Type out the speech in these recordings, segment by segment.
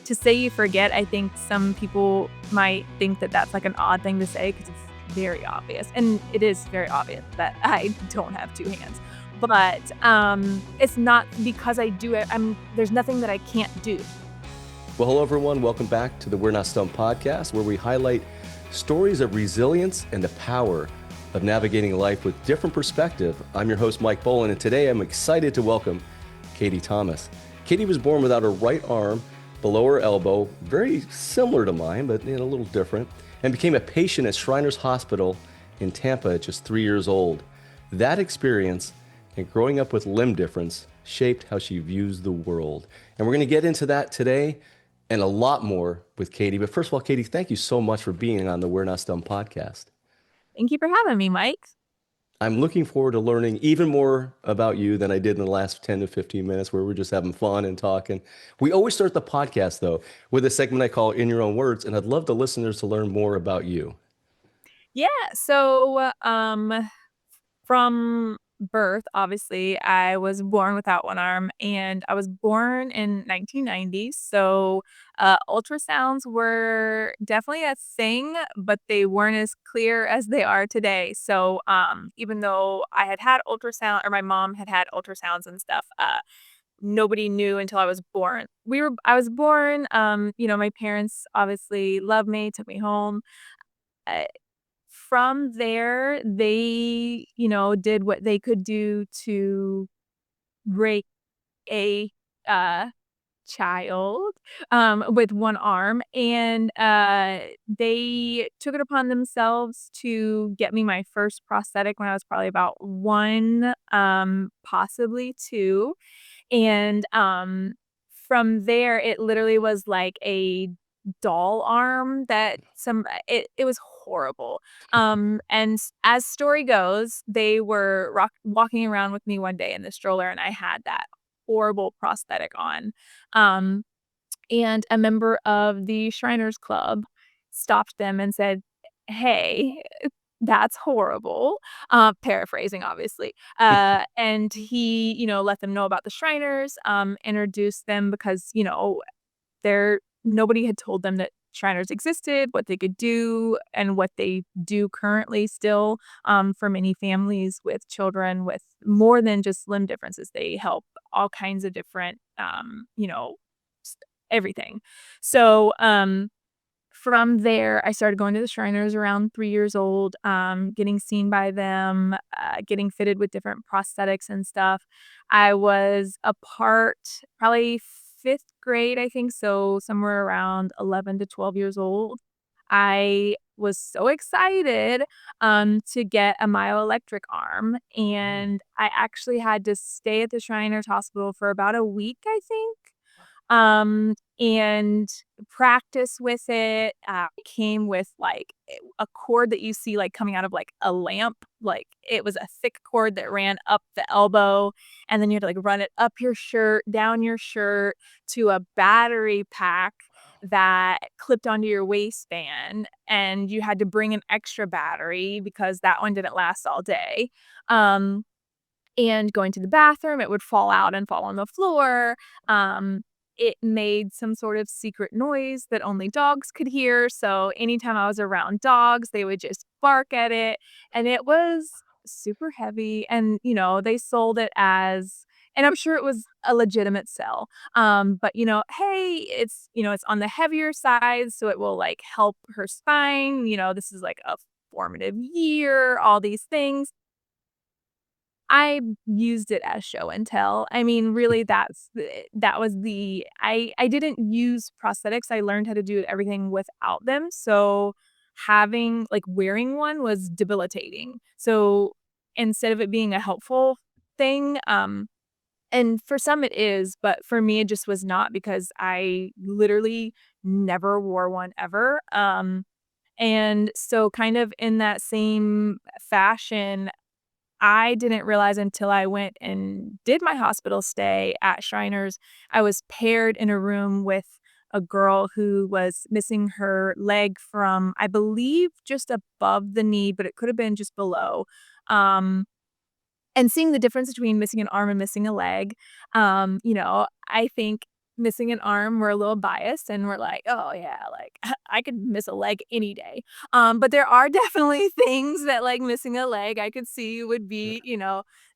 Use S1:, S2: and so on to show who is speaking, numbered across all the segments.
S1: to say you forget, I think some people might think that that's like an odd thing to say because it's very obvious. And it is very obvious that I don't have two hands. But it's not because I do it. There's nothing that I can't do.
S2: Well, hello, everyone. Welcome back to the We're Not Stumped podcast, where we highlight stories of resilience and the power of navigating life with different perspective. I'm your host, Mike Bolland, and today I'm excited to welcome Katie Thomas. Katie was born without her right arm below her elbow, very similar to mine, but a little different, and became a patient at Shriners Hospital in Tampa at just 3 years old. That experience and growing up with limb difference shaped how she views the world. And we're going to get into that today and a lot more with Katie. But first of all, Katie, thank you so much for being on the We're Not Stumped podcast.
S1: Thank you for having me, Mike.
S2: I'm looking forward to learning even more about you than I did in the last 10 to 15 minutes where we're just having fun and talking. We always start the podcast, though, with a segment I call In Your Own Words, and I'd love the listeners to learn more about you.
S1: Yeah, so from birth, obviously, I was born without one arm, and I was born in 1990. So ultrasounds were definitely a thing, but they weren't as clear as they are today. So even though I had ultrasound, or my mom had ultrasounds and stuff, nobody knew until I was born. I was born. My parents obviously loved me, took me home. Uh, from there, they, did what they could do to raise a child with one arm. And they took it upon themselves to get me my first prosthetic when I was probably about one, possibly two. And from there, it literally was like a doll arm that it was horrible. And as story goes, they were walking around with me one day in the stroller, and I had that horrible prosthetic on. Um, and a member of the Shriners Club stopped them and said, "Hey, that's horrible." Paraphrasing, obviously. And he, let them know about the Shriners, introduced them because, nobody had told them that Shriners existed, what they could do, and what they do currently still, for many families with children with more than just limb differences. They help all kinds of different, everything. So, from there, I started going to the Shriners around 3 years old, getting seen by them, getting fitted with different prosthetics and stuff. I was a part probably 5th grade, I think, so somewhere around 11 to 12 years old. I was so excited, to get a myoelectric arm, and I actually had to stay at the Shriners Hospital for about a week, I think. And practice with it. It came with like a cord that you see like coming out of like a lamp. Like it was a thick cord that ran up the elbow, and then you had to like run it up your shirt, down your shirt to a battery pack that clipped onto your waistband, and you had to bring an extra battery because that one didn't last all day. And going to the bathroom, it would fall out and fall on the floor. It made some sort of secret noise that only dogs could hear. So anytime I was around dogs, they would just bark at it. And it was super heavy. And, they sold it as, and I'm sure it was a legitimate sell. But hey, it's on the heavier side, so it will like help her spine. This is like a formative year, all these things. I used it as show and tell. I mean, really, that was I didn't use prosthetics. I learned how to do everything without them. So wearing one was debilitating. So instead of it being a helpful thing, and for some it is, but for me it just was not because I literally never wore one ever. And so kind of in that same fashion, I didn't realize until I went and did my hospital stay at Shriners, I was paired in a room with a girl who was missing her leg from, I believe, just above the knee, but it could have been just below. Um, and seeing the difference between missing an arm and missing a leg, I think missing an arm, we're a little biased and we're like, oh yeah, like I could miss a leg any day. But there are definitely things that like missing a leg I could see would be,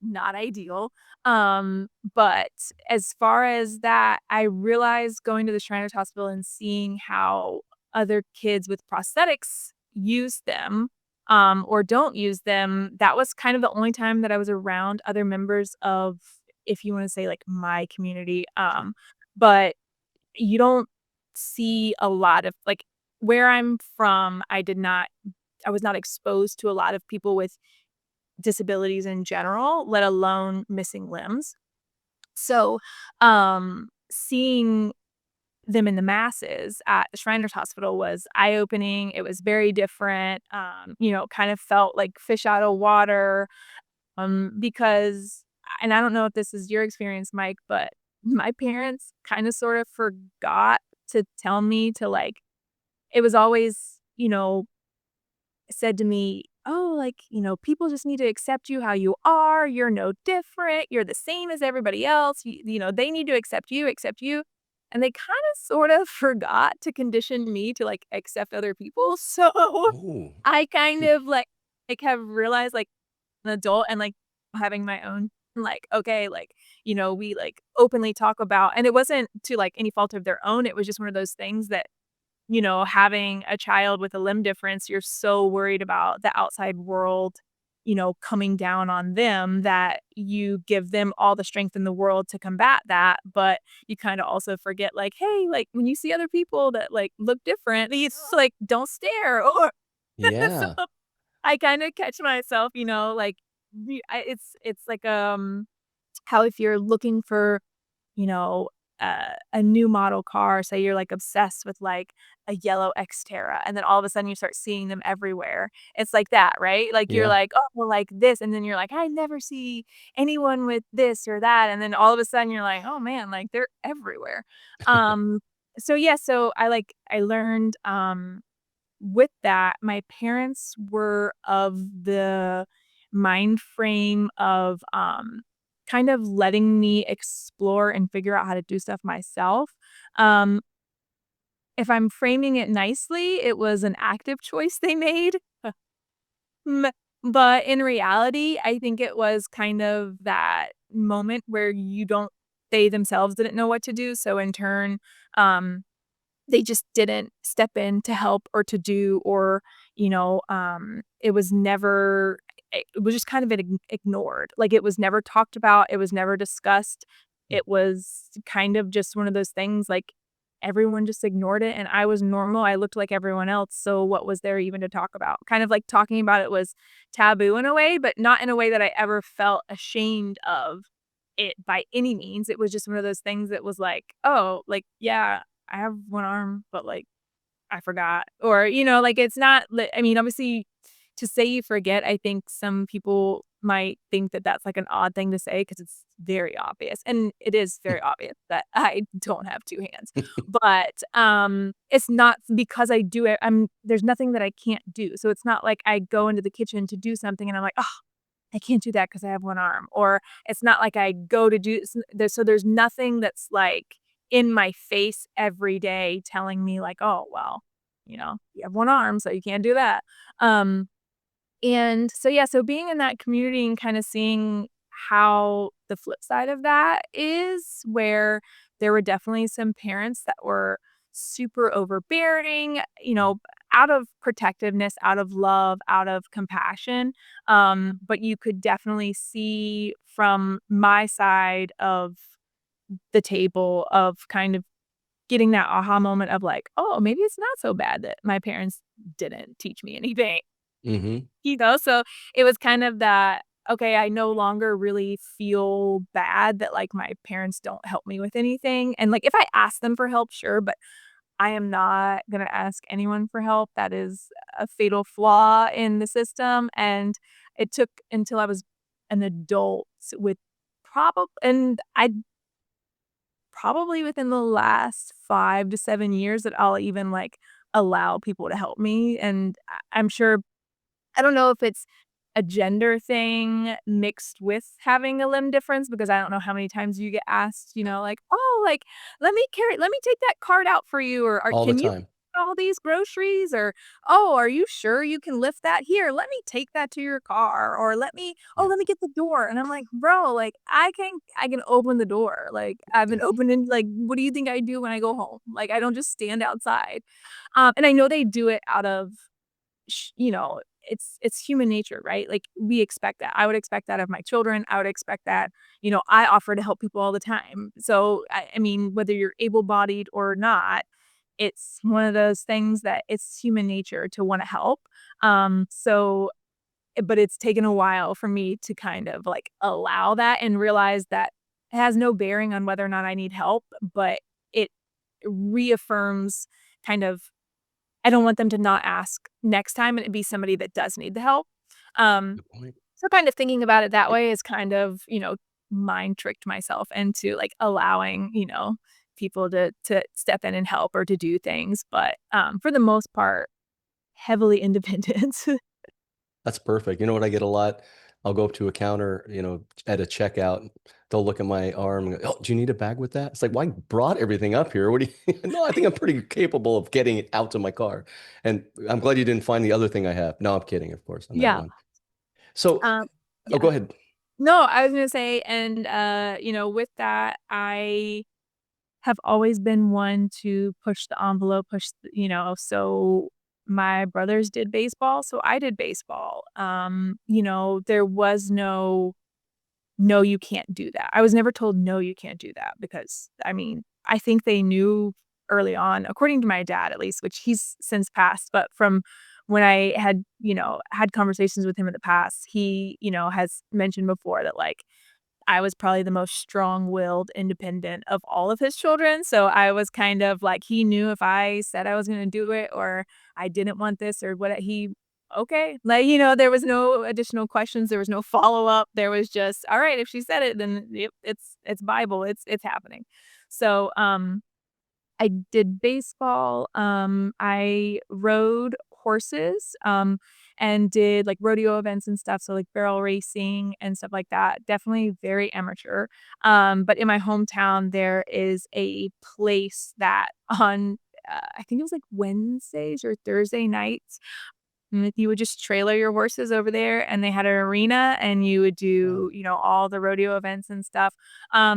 S1: not ideal. But as far as that, I realized going to the Shriners Hospital and seeing how other kids with prosthetics use them or don't use them, that was kind of the only time that I was around other members of, if you want to say like my community. But you don't see a lot of like where I'm from, I was not exposed to a lot of people with disabilities in general, let alone missing limbs. So, seeing them in the masses at the Shriners Hospital was eye-opening. It was very different. Kind of felt like fish out of water. Because and I don't know if this is your experience, Mike, but my parents kind of sort of forgot to tell me to like it was always, said to me, "Oh, like, people just need to accept you how you are. You're no different. You're the same as everybody else. They need to accept you, accept you." And they kind of sort of forgot to condition me to like accept other people. So
S2: Ooh.
S1: I kind of like have realized like an adult and like having my own like okay like we like openly talk about, and it wasn't to like any fault of their own, it was just one of those things that having a child with a limb difference, you're so worried about the outside world coming down on them that you give them all the strength in the world to combat that, but you kind of also forget like hey like when you see other people that like look different, it's like don't stare or so
S2: Yeah.
S1: I kinda catch myself, like, it's like, how if you're looking for, you know, a new model car, say you're, like, obsessed with, like, a yellow Xterra, and then all of a sudden you start seeing them everywhere. It's like that, right? Like, you're
S2: Yeah.
S1: like, "Oh, well, like this," and then you're like, "I never see anyone with this or that," and then all of a sudden you're like, "Oh, man, like, they're everywhere." Um, so, yeah, so I learned, with that, my parents were of the mind frame of, kind of letting me explore and figure out how to do stuff myself. Um, if I'm framing it nicely, it was an active choice they made. M but in reality, I think it was kind of that moment where they themselves didn't know what to do, so in turn, um they just didn't step in to help or to do or, it was never it was just kind of ignored. Like, it was never talked about, it was never discussed. It was kind of just one of those things, like, everyone just ignored it, and I was normal, I looked like everyone else, so what was there even to talk about? Kind of like talking about it was taboo in a way, but not in a way that I ever felt ashamed of it by any means. It was just one of those things that was like, "Oh, like, yeah, I have one arm, but, like, I forgot." Or, like, it's not I mean, obviously, to say you forget, I think some people might think that that's, like, an odd thing to say because it's very obvious, and it is very obvious that I don't have 2 hands. But, it's not because I do it there's nothing that I can't do. So it's not like I go into the kitchen to do something and I'm like, "Oh, I can't do that because I have one arm," or it's not like I go to do there's nothing that's, like, in my face every day telling me like, "Oh, well, you have one arm, so you can't do that." Um, and so, yeah, so being in that community and kinda seeing how the flip side of that is, where there were definitely some parents that were super overbearing, out of protectiveness, out of love, out of compassion, but you could definitely see from my side of the table of kind of getting that aha moment of like, "Oh, maybe it's not so bad that my parents didn't teach me anything."
S2: Mhm.
S1: So it was kind of that, okay, I no longer really feel bad that, like, my parents don't help me with anything, and, like, if I ask them for help, sure, but I am not gonna ask anyone for help. That is a fatal flaw in the system, and it took until I was an adult with and I probably within the last 5 to 7 years that I'll even, like, allow people to help me, and I'm sure I don't know if it's a gender thing mixed with having a limb difference, because I don't know how many times you get asked, like, "Oh, like, let me take that cart out for you," or
S2: All the
S1: "Can you
S2: time.
S1: all these groceries?" Or, "Oh, are you sure you can lift that? Here, let me take that to your car," or
S2: Yeah.
S1: let me get the door." And I'm like, "Bro, like, I can open the door. Like, I've been
S2: Yeah.
S1: opening like, what do you think I do when I go home? Like, I don't just stand outside." And I know they do it out of it's human nature, right? Like, we expect that. I would expect that of my children. I would expect that, I offer to help people all the time. So, I mean, whether you're able-bodied or not, it's one of those things that it's human nature to wanna help. But it's taken a while for me to kind of, like, allow that and realize that it has no bearing on whether or not I need help, but it reaffirms kind of I don't want them to not ask next time and it be somebody that does need the help. Um,
S2: Good point.
S1: so kind of thinking about it that way is kind of, mind tricked myself into, like, allowing, people to step in and help or to do things, but, for the most part, heavily independent.
S2: That's perfect. You know what I get a lot? I'll go up to a counter, at a checkout. They'll look at my arm and go, "Oh, do you need a bag with that?" It's like, "Well, I brought everything up here. What do you?" No, I think I'm pretty capable of getting it out to my car. And I'm glad you didn't find the other thing I have. No, I'm kidding, of course, on that
S1: Yeah,
S2: one. So, oh,
S1: yeah.
S2: go ahead.
S1: No, I was gonna say, and, with that, I have always been one to push the envelope, so my brothers did baseball, so I did baseball. There was no, "No, you can't do that." I was never told, "No, you can't do that," because, I mean, I think they knew early on, according to my dad, at least, which he's since passed, but from when I had conversations with him in the past, he, has mentioned before that, like, I was probably the most strong-willed, independent of all of his children, so I was kind of like he knew if I said I was gonna do it or I didn't want this or what he okay. Like, there was no additional questions, there was no follow-up, there was just, "Alright, if she said it, then yep, it's Bible, it's happening." So, I did baseball, I rode horses, and did, like, rodeo events and stuff, so, like, barrel racing and stuff like that, definitely very amateur, but in my hometown, there is a place that on, I think it was, like, Wednesdays or Thursday nights, you would just trailer your horses over there, and they had an arena, and you would
S2: Wow.
S1: do, all the rodeo events and stuff.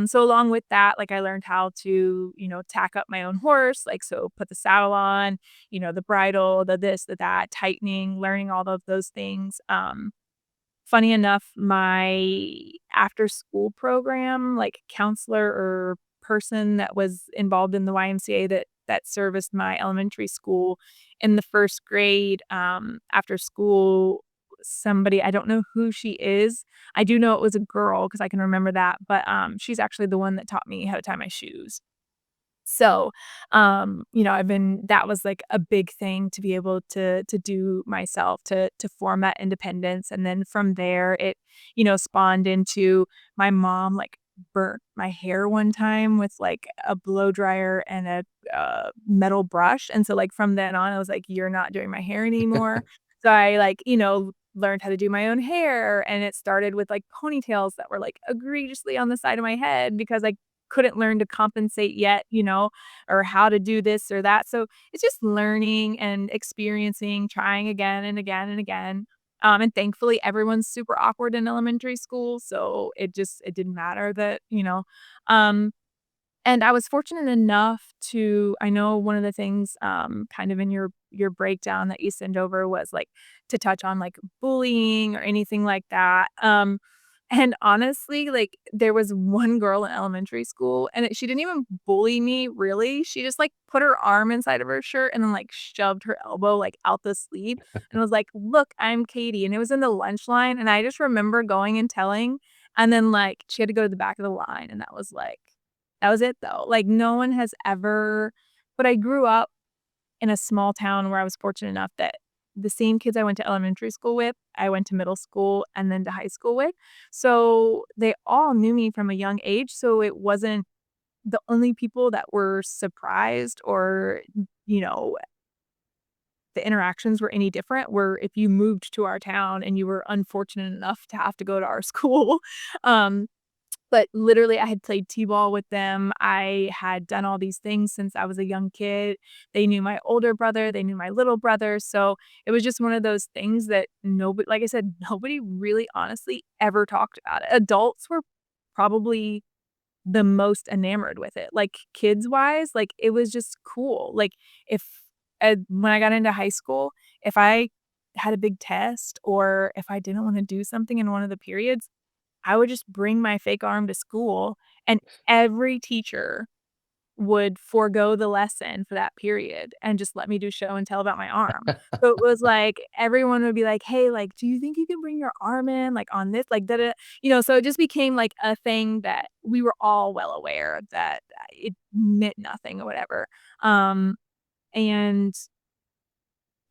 S1: So along with that, like, I learned how to, tack up my own horse, like, so put the saddle on, the bridle, the this, the that, tightening, learning all of those things. Funny enough, my after school program, like, counselor or person that was involved in the YMCA that serviced my elementary school in the 1st grade, after school, somebody I don't know who she is. I do know it was a girl because I can remember that, but, she's actually the one that taught me how to tie my shoes. So, I've been that was, like, a big thing to be able to do myself, to form that independence, and then from there, it, spawned into my mom, like, burnt my hair one time with, like, a blow dryer and a, metal brush, and so, like, from then on, I was like, "You're not doing my hair anymore." So I, like, learned how to do my own hair, and it started with, like, ponytails that were, like, egregiously on the side of my head because I couldn't learn to compensate yet, or how to do this or that. So it's just learning and experiencing, trying again and again and again. And thankfully everyone's super awkward in elementary school, so it didn't matter that, um and I was fortunate enough to I know one of the things, kind of in your breakdown that you send over was, like, to touch on, like, bullying or anything like that, and honestly, like, there was one girl in elementary school, and she didn't even bully me, really, she just, like, put her arm inside of her shirt and then, like, shoved her elbow, like, out the sleeve, and was like, "Look, I'm Katie," and it was in the lunch line, and I just remember going and telling, and then, like, she had to go to the back of the line, and that was it, though, like, no one has ever but I grew up in a small town where I was fortunate enough that the same kids I went to elementary school with, I went to middle school and then to high school with, so they all knew me from a young age, so it wasn't the only people that were surprised or, you know, the interactions were any different were if you moved to our town and you were unfortunate enough to have to go to our school. Um, but literally, I had played T-ball with them. I had done all these things since I was a young kid. They knew my older brother, they knew my little brother, so it was just one of those things that nobody, like I said, nobody really honestly ever talked about it. Adults were probably the most enamored with it. Like, kids-wise, like, it was just cool. Like, if when I got into high school, if I had a big test or if I didn't wanna do something in one of the periods, I would just bring my fake arm to school, and every teacher would forego the lesson for that period and just let me do show and tell about my arm. So it was like, everyone would be like, "Hey, like, do you think you can bring your arm in, like, on this, like, da da," so it just became, like, a thing that we were all well aware that it meant nothing or whatever. And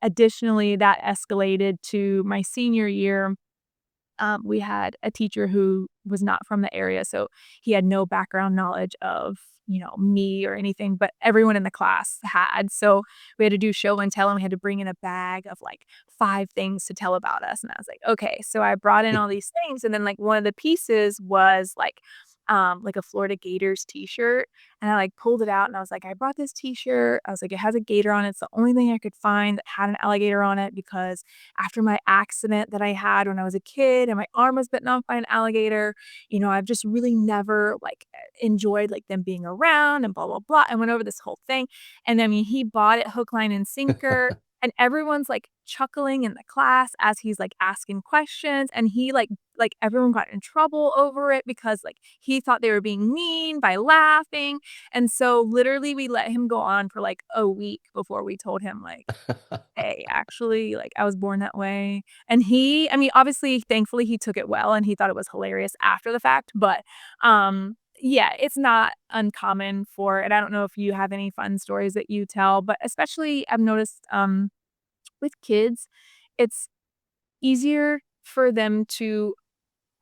S1: additionally, that escalated to my senior year. We had a teacher who was not from the area, so he had no background knowledge of, me or anything, but everyone in the class had. So we had to do show and tell, and we had to bring in a bag of like 5 things to tell about us. And I was like, okay. So I brought in all these things, and then like one of the pieces was like a Florida Gators t-shirt. And I like pulled it out and I was like, I brought this t-shirt. I was like, it has a gator on it. It's the only thing I could find that had an alligator on it because after my accident that I had when I was a kid and my arm was bitten off by an alligator, I've just really never like enjoyed like them being around and blah blah blah. I went over this whole thing. And I mean, he bought it hook, line, and sinker. And everyone's like chuckling in the class as he's like asking questions. And he like everyone got in trouble over it because like he thought they were being mean by laughing. And so literally we let him go on for like a week before we told him like, "Hey, actually, like, I was born that way." And I mean, obviously, thankfully, he took it well, and he thought it was hilarious after the fact, but, yeah, it's not uncommon for and I don't know if you have any fun stories that you tell, but especially I've noticed, with kids, it's easier for them to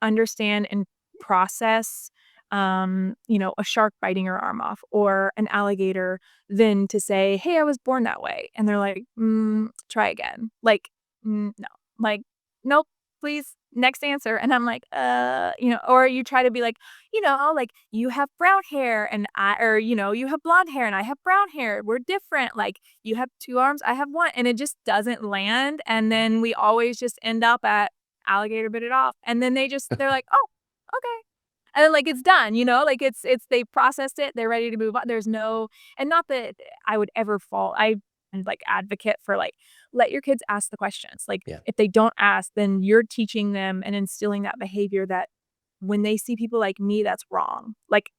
S1: understand and process, a shark biting your arm off or an alligator than to say, "Hey, I was born that way." And they're like, try again." Like, no." Like, "Nope, please, next answer." And I'm like, or you try to be like, like, "You have brown hair and you have blonde hair and I have brown hair. We're different. Like, you have 2 arms, I have 1." And it just doesn't land, and then we always just end up at alligator bit it off, and then they're like, "Oh, okay." And then, like, it's done, like, it's they processed it, they're ready to move on, there's no and not that I would ever fall I'm, like, advocate for, like, let your kids ask the questions, like,
S2: Yeah.
S1: if they don't ask, then you're teaching them and instilling that behavior that when they see people like me, that's wrong, like,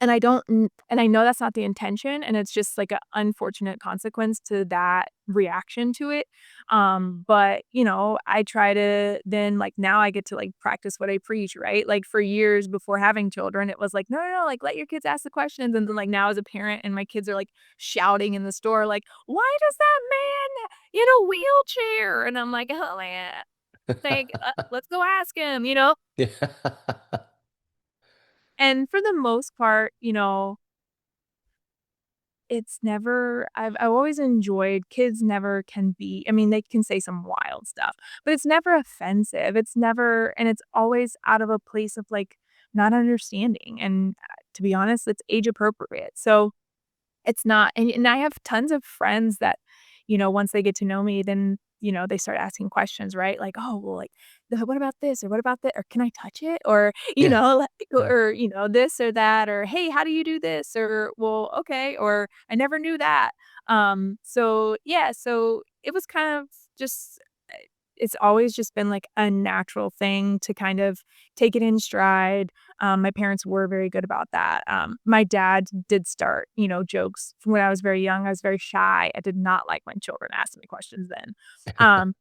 S1: and I don't and I know that's not the intention, and it's just, like, a unfortunate consequence to that reaction to it, but, I try to then, like, now I get to, like, practice what I preach, right? Like, for years before having children, it was like, "No, no, no, like, let your kids ask the questions," and then, like, now as a parent and my kids are, like, shouting in the store, like, "Why does that man in a wheelchair?" And I'm like, "Oh, man, like, let's go ask him," you know?
S2: Yeah.
S1: And for the most part, it's never I've always enjoyed kids never can be I mean, they can say some wild stuff, but it's never offensive, it's never and it's always out of a place of, like, not understanding, and, to be honest, it's age appropriate, so it's not and I have tons of friends that, once they get to know me, then, they start asking questions, right? Like, "Oh, well, like, what about this?" or "What about that?" or "Can I touch it?" or,
S2: Yeah.
S1: like,
S2: Yeah.
S1: this or that, or, "Hey, how do you do this?" or, "Well, okay," or, "I never knew that." So, yeah, so it was kind of just it's always just been, like, a natural thing to kind of take it in stride. My parents were very good about that. My dad did start, jokes from when I was very young. I was very shy. I did not like when children asked me questions then. Um,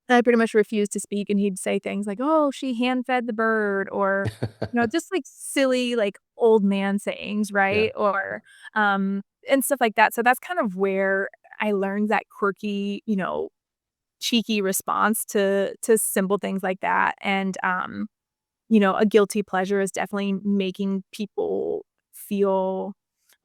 S1: I pretty much refused to speak, and he'd say things like, "Oh, she hand-fed the bird," or, just, like, silly, like, old man sayings,
S2: Yeah.
S1: right? Or, and stuff like that. So that's kind of where I learned that quirky, cheeky response to simple things like that, and, a guilty pleasure is definitely making people feel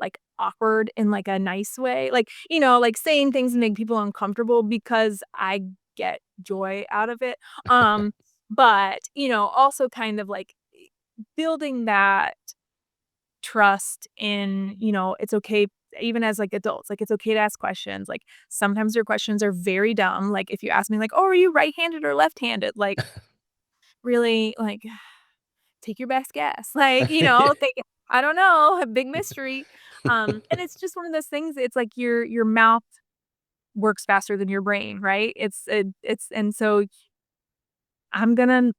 S1: like awkward in like a nice way. Like, like saying things to make people uncomfortable because I get joy out of it. But, also kind of like building that trust in, it's okay even as like adults, like it's okay to ask questions. Like sometimes your questions are very dumb. Like if you ask me like, "Oh, are you right-handed or left-handed?" Like really like take your best guess. Like, take I don't know, a big mystery. And it's just one of those things, it's like your mouth works faster than your brain, right? It's and so I'm gonna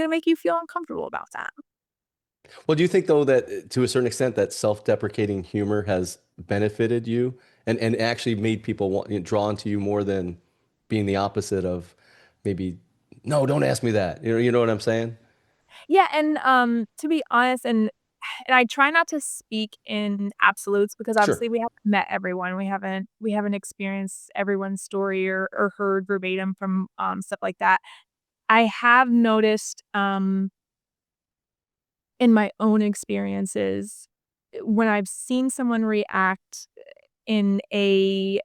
S1: make you feel uncomfortable about that.
S2: Well, do you think though that to a certain extent that self-deprecating humor has benefited you and actually made people drawn to you more than being the opposite of maybe, no, don't ask me that. You know what I'm saying?
S1: Yeah, and, to be honest, and I try not to speak in absolutes because
S2: Sure.
S1: obviously we haven't met everyone. We haven't experienced everyone's story or heard verbatim from, stuff like that. I have noticed, in my own experiences, when I've seen someone react in a,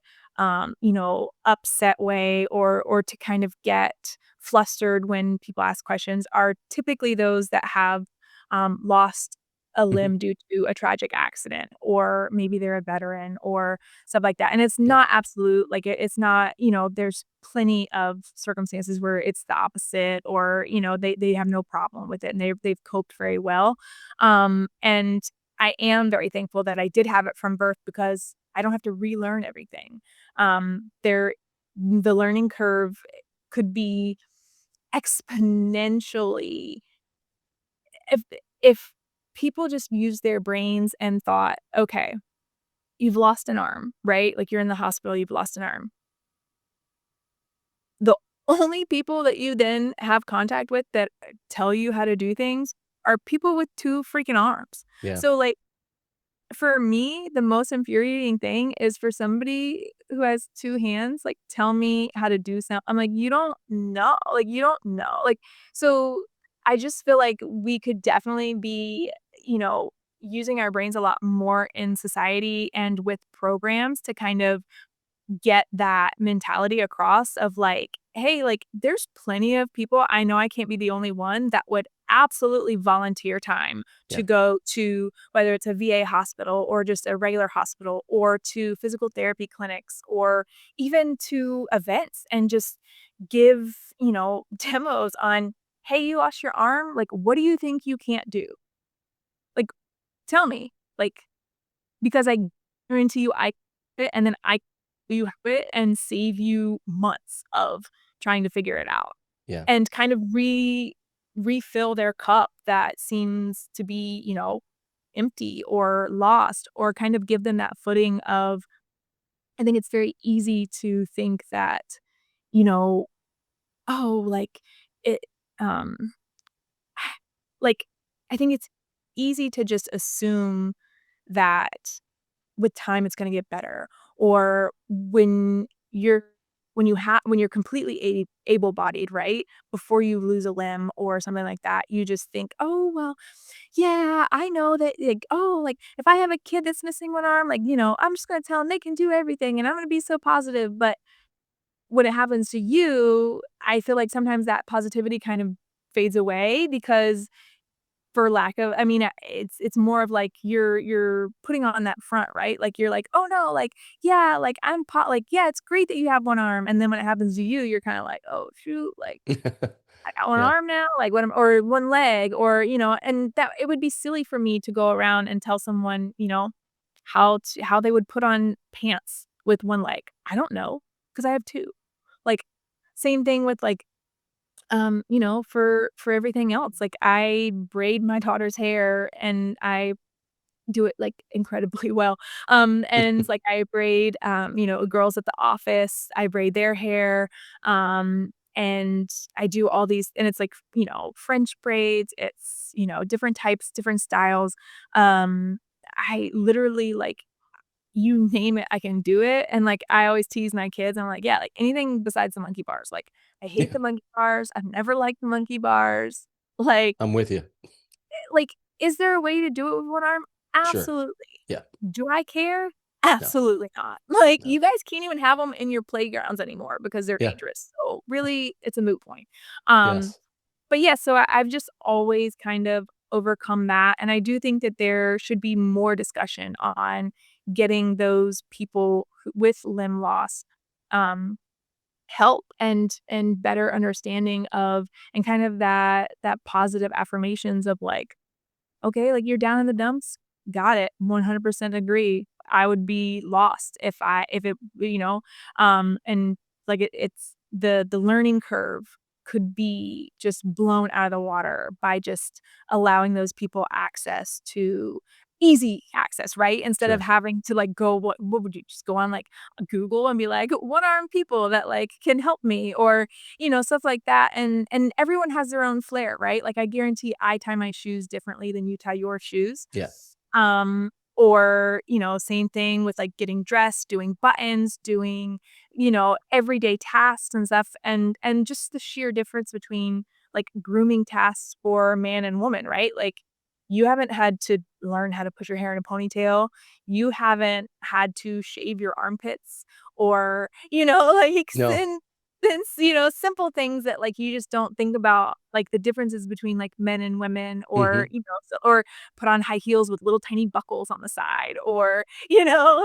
S1: upset way or to kind of get flustered when people ask questions are typically those that have, lost a
S2: Hmm.
S1: limb due to a tragic accident, or maybe they're a veteran or stuff like that, and it's
S2: Yeah.
S1: not absolute, like, it's not there's plenty of circumstances where it's the opposite or, they have no problem with it and they've coped very well, and I am very thankful that I did have it from birth because I don't have to relearn everything. The learning curve could be exponentially if if people just use their brains and thought, "Okay, you've lost an arm," right? Like, you're in the hospital, you've lost an arm. The only people that you then have contact with that, tell you how to do things are people with 2 freaking arms.
S2: Yeah.
S1: So, like, for me, the most infuriating thing is for somebody who has 2 hands, like, tell me how to do I'm like, "You don't know." Like, "You don't know." Like, so I just feel like we could definitely be, using our brains a lot more in society and with programs to kind of get that mentality across of like, "Hey, like, there's plenty of people, I know I can't be the only one that would absolutely volunteer time
S2: Yeah.
S1: to go to whether it's a VA hospital or just a regular hospital or to physical therapy clinics or even to events and just give, demos on, 'Hey, you lost your arm, like, what do you think you can't do?' Like, tell me." Like, because I guarantee you I it and then I you have it and save you months of trying to figure it out.
S2: Yeah.
S1: And kind of refill their cup that seems to be, empty or lost or kind of give them that footing of I think it's very easy to think that, you know, oh, like, it, um, like, I think it's easy to just assume that with time it's gonna get better, or when you're completely able-bodied, right? Before you lose a limb or something like that, you just think, "Oh, well, yeah, I know that, like, oh, like, if I have a kid that's missing one arm, like, I'm just gonna tell them they can do everything, and I'm gonna be so positive," but when it happens to you, I feel like sometimes that positivity kind of fades away because for lack of I mean, it's more of like you're putting on that front, right? Like, you're like, "Oh, no, like, yeah, like, like, yeah, it's great that you have one arm," and then when it happens to you, you're kinda like, "Oh, shoot, like, I got one
S2: Yeah.
S1: arm now? Like, what am or one leg," or, and that it would be silly for me to go around and tell someone, how they would put on pants with one leg. I don't know because I have 2. Like, same thing with, like, for everything else, like, I braid my daughter's hair, and I do it, like, incredibly well, and, like, I braid, girls at the office, I braid their hair, and I do all these and it's, like, French braids, it's, different types, different styles, I literally, like you name it, I can do it, and, like, I always tease my kids, I'm like, "Yeah, like, anything besides the monkey bars." Like, I hate
S2: Yeah.
S1: the monkey bars, I've never liked the monkey bars. Like
S2: I'm with you.
S1: like, is there a way to do it with one arm?
S2: Sure.
S1: Absolutely.
S2: Yeah.
S1: Do I care?
S2: No.
S1: Absolutely not. Like,
S2: No.
S1: you guys can't even have them in your playgrounds anymore because they're
S2: Yeah.
S1: dangerous. So really, it's a moot point. Um,
S2: Yes.
S1: but yeah, so I've just always kind of overcome that, and I do think that there should be more discussion on getting those people with limb loss, um, help and better understanding of and kind of that positive affirmations of like, okay, like, you're down in the dumps? Got it, 100% agree. I would be lost if it and, like, it's the learning curve could be just blown out of the water by just allowing those people access to easy access, right? Instead of
S2: Sure.
S1: having to, like, go what would you just go on, like, Google and be like, "One-armed people that, like, can help me," or stuff like that, and everyone has their own flair, right? Like, I guarantee I tie my shoes differently than you tie your shoes.
S2: Yeah.
S1: Or, same thing with, like, getting dressed, doing buttons, doing, everyday tasks and stuff, and just the sheer difference between, like, grooming tasks for man and woman, right? Like, you haven't had to learn how to put your hair in a ponytail. You haven't had to shave your armpits or, like,
S2: No.
S1: since, simple things that, like, you just don't think about, like, the differences between, like, men and women or,
S2: Hmm.
S1: or put on high heels with little tiny buckles on the side or,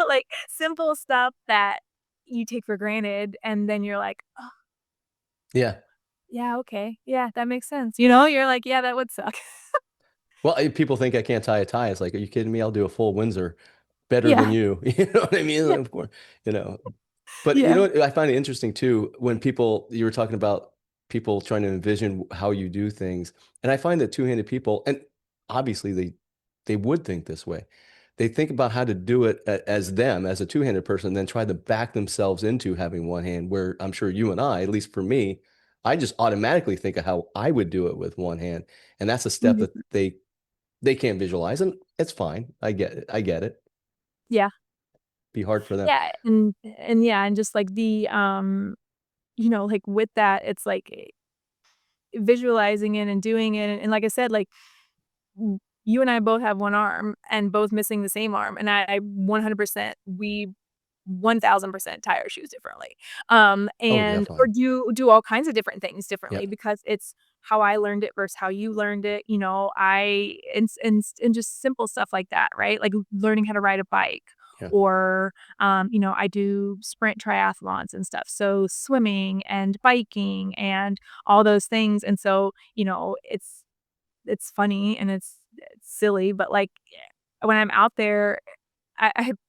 S1: like, simple stuff that you take for granted, and then you're like, "Oh,
S2: Yeah.
S1: yeah, okay. Yeah, that makes sense." You're like, "Yeah, that would suck."
S2: Well, people think I can't tie a tie. It's like, are you kidding me? I'll do a full Windsor better than
S1: Yeah.
S2: you. You know what I mean?
S1: Yeah.
S2: Of course, you know. But you know
S1: Yeah.
S2: what? I find it interesting too when you were talking about people trying to envision how you do things, and I find that two-handed people, and obviously they would think this way. They think about how to do it as them, as a two-handed person, then try to back themselves into having one hand. Where I'm sure you and I, at least for me, I just automatically think of how I would do it with one hand, and that's a step that
S1: Mhm.
S2: they can't visualize, and it's fine. I get it. I get it.
S1: Yeah.
S2: Be hard for them.
S1: Yeah, and yeah, and just like like, with that, it's like, visualizing it and doing it, and like I said, like, you and I both have 1 arm and both missing the same arm, and I 100% we 1000% tie our shoes differently.
S2: Oh,
S1: And or
S2: definitely.
S1: do all kinds of different things differently
S2: Yep.
S1: because it's how I learned it versus how you learned it, I and just simple stuff like that, right? Like learning how to ride a bike
S2: Yeah.
S1: or, I do sprint triathlons and stuff. So swimming and biking and all those things. And so, it's funny and it's silly, but, like, when I'm out there,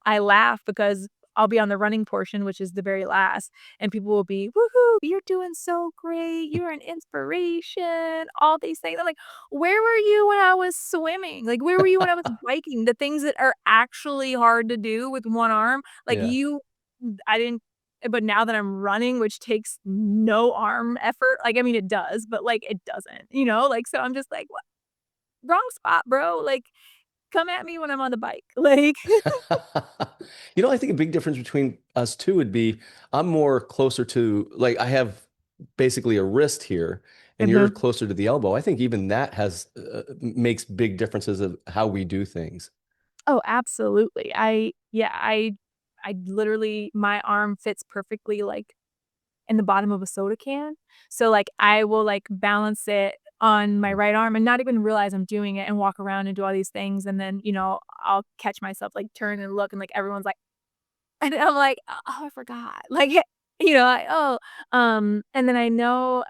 S1: I laugh because I'll be on the running portion, which is the very last, and people will be, "Woohoo, you're doing so great, you're an inspiration," all these things. I'm like, "Where were you when I was swimming? Like, where were you when I was biking?" The things that are actually hard to do with one arm, like,
S2: Yeah.
S1: I didn't but now that I'm running, which takes no arm effort, like, I mean, it does, but, like, it doesn't, Like, so I'm just like, "What? Wrong spot, bro, like, come at me when I'm on the bike." Like
S2: I think a big difference between us 2 would be I'm more closer to like, I have basically a wrist here, and you're
S1: Mhm.
S2: closer to the elbow. I think even that has makes big differences of how we do things.
S1: Oh, absolutely. I literally my arm fits perfectly, like, in the bottom of a soda can. So, like, I will, like, balance it on my
S2: Mm.
S1: right arm and not even realize I'm doing it and walk around and do all these things, and then, I'll catch myself, like, turn and look, and, like, everyone's like and I'm like, "Oh, I forgot." Like, and then I know,